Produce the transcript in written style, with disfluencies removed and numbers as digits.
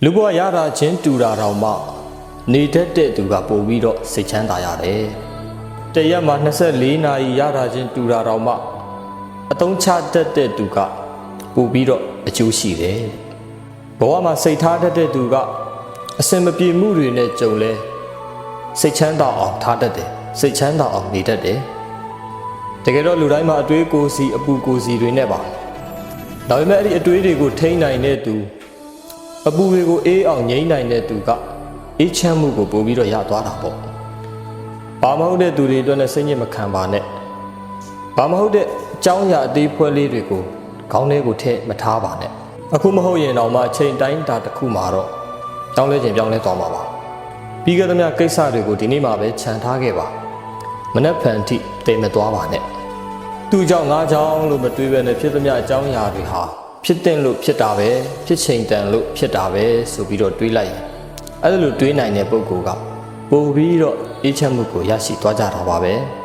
လူဘဝရတာချင်းတူတာတောင်မှနေတတ်တဲ့သူကပို့ပြီးတော့စိတ်ချမ်းသာရတယ်။တရက်မှာ24နာရီရတာချင်းတူတာတောင်မှအသုံးချတတ်တဲ့သူကပို့ပြီးတော့အကျိုးရှိတယ်။ဘဝမှာစိတ်ထားတတ်တဲ့သူကအစင်မပြေမှုတွေနဲ့ကြုံလဲစိတ်ချမ်းသာအောင်ထားတတ်တယ်။စိတ်ချမ်းသာအောင်နေတတ်တယ်။တကယ်တော့လူတိုင်းမှာအတွေးကိုယ်စီအပူကိုယ်စီတွေနဲ့ပါ။ဒါပေမဲ့အဲ့ဒီအတွေးတွေကိုထိန်းနိုင်တဲ့သူအပူတွေကိုအေးအောင်ငြိမ်းနိုင်တဲ့သူကအေးချမ်းမှုကိုပို့ပြီးတော့ရသွားတာပေါ့။ဘာမဟုတ်တဲ့သူတွေအတွက်နဲ့စိတ်ညစ်မခံပါနဲ့။ဘာမဟုတ်တဲ့အကြောင်းအရာအသေးဖွဲလေးတွေကိုခေါင်းထဲကိုထည့်မထားပါနဲ့။အခုမဟုတ်ရင်တော့မှအချိန်တိုင်းတာတစ်ခုမှာတော့တောင်းလဲခြင်းပြောင်းလဲသွားမှာပါ။ပြီးခဲ့သမျှကိစ္စတွေကိုဒီနေ့မှပဲခြံထားခဲ့ပါ။မနှက်ဖန်ထိတိမ်မသွားပါနဲ့။သူ့ကြောင့်ငါကြောင့်လို့မတွေးပဲနဲ့ဖြစ်သမျှအကြောင်းအရာတွေဟာဖြစ်တဲ့လို့ဖြစ်တာပဲဖြစ်ချိန်တန်လို့ဖြစ်တာပဲဆိုပြီးတော့တွေးလိုက်ရင်အဲ့လိုတွေးနိုင်တဲ့ပုဂ္ဂိုလ်ကပို့ပြီးတော့အေးချမ်းမှုကိုရရှိသွားကြတာပါပဲ။